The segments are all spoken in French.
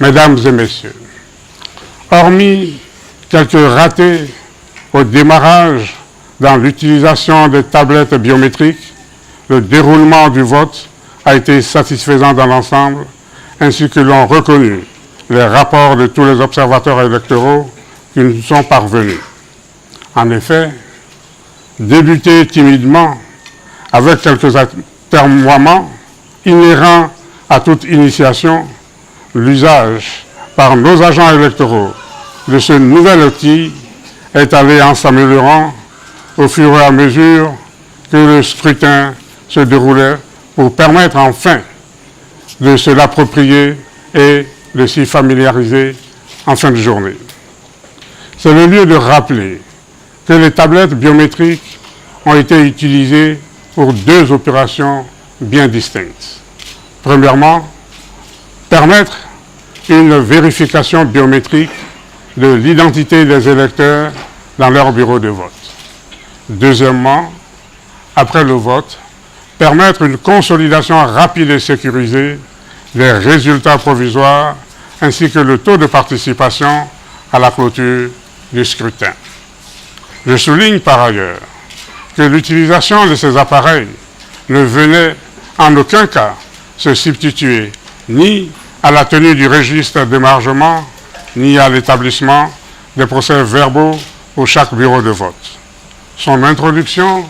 Mesdames et messieurs, hormis quelques ratés au démarrage dans l'utilisation des tablettes biométriques, le déroulement du vote a été satisfaisant dans l'ensemble, ainsi que l'ont reconnu les rapports de tous les observateurs électoraux qui nous sont parvenus. En effet, débuter timidement, avec quelques atermoiements inhérents à toute initiation, l'usage par nos agents électoraux de ce nouvel outil est allé en s'améliorant au fur et à mesure que le scrutin se déroulait pour permettre enfin de se l'approprier et de s'y familiariser en fin de journée. C'est le lieu de rappeler que les tablettes biométriques ont été utilisées pour deux opérations bien distinctes. Premièrement, permettre une vérification biométrique de l'identité des électeurs dans leur bureau de vote. Deuxièmement, après le vote, permettre une consolidation rapide et sécurisée des résultats provisoires ainsi que le taux de participation à la clôture du scrutin. Je souligne par ailleurs que l'utilisation de ces appareils ne venait en aucun cas se substituer ni à la tenue du registre d'émargement, ni à l'établissement des procès-verbaux pour chaque bureau de vote. Son introduction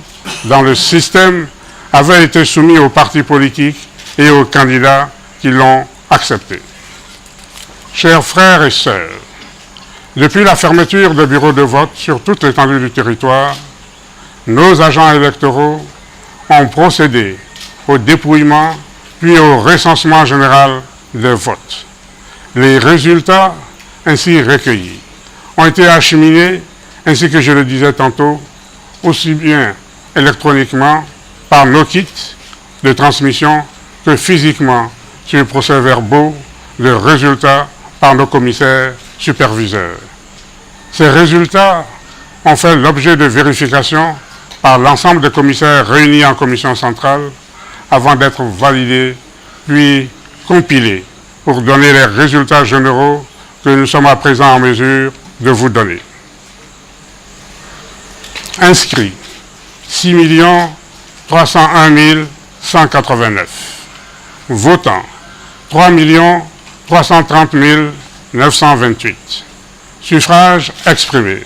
dans le système avait été soumise aux partis politiques et aux candidats qui l'ont accepté. Chers frères et sœurs, depuis la fermeture des bureaux de vote sur toute l'étendue du territoire, nos agents électoraux ont procédé au dépouillement puis au recensement général des votes. Les résultats ainsi recueillis ont été acheminés, ainsi que je le disais tantôt, aussi bien électroniquement par nos kits de transmission que physiquement sur les procès-verbaux de résultats par nos commissaires superviseurs. Ces résultats ont fait l'objet de vérification par l'ensemble des commissaires réunis en commission centrale avant d'être validés puis compilés pour donner les résultats généraux que nous sommes à présent en mesure de vous donner. Inscrits, 6 301 189. Votants, 3 330 928. Suffrages exprimés,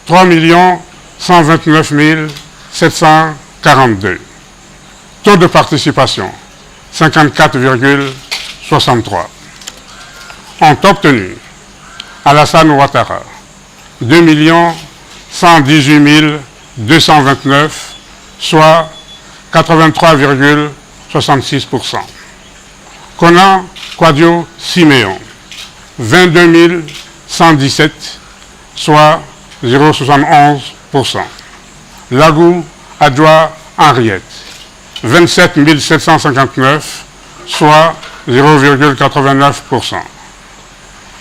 3 129 742. Taux de participation, 54,63. Ont obtenu Alassane Ouattara, 2 118 229, soit 83,66%. Konan Kwadio Siméon, 22 117, soit 0,71%. Lagou Adjoa Henriette, 27 759, soit 0,89%.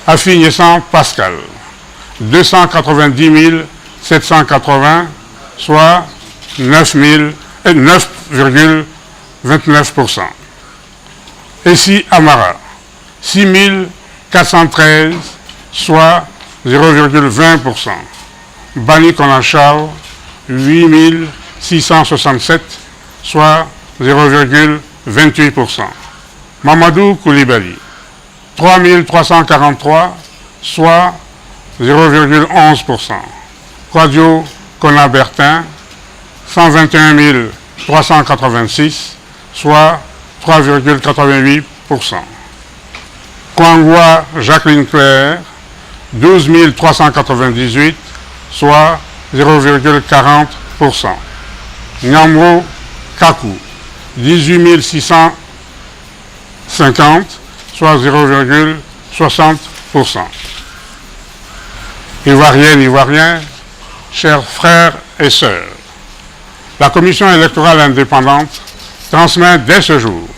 Affi-Niessan Pascal, 290 780, soit 9,29%. Essi Amara, 6 413, soit 0,20%. Bani Konachal, 8 667, soit 0,28%. Mamadou Koulibaly, 3 343, soit 0,11%. Kwadio Konabertin, 121 386, soit 3,88%. Kwangwa Jacqueline Claire, 12 398, soit 0,40%. Nyamro Kakou, 18 650, soit 0,60%. Ivoiriennes, Ivoiriens, chers frères et sœurs, la Commission électorale indépendante transmet dès ce jour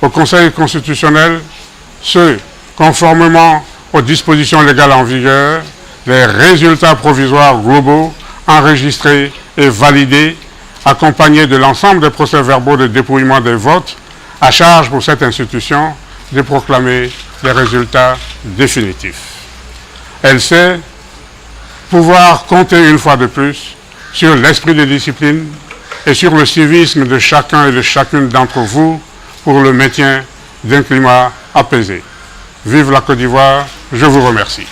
au Conseil constitutionnel conformément aux dispositions légales en vigueur, les résultats provisoires globaux enregistrés et validés, accompagnés de l'ensemble des procès-verbaux de dépouillement des votes, à charge pour cette institution de proclamer les résultats définitif. Elle sait pouvoir compter une fois de plus sur l'esprit de discipline et sur le civisme de chacun et de chacune d'entre vous pour le maintien d'un climat apaisé. Vive la Côte d'Ivoire, je vous remercie.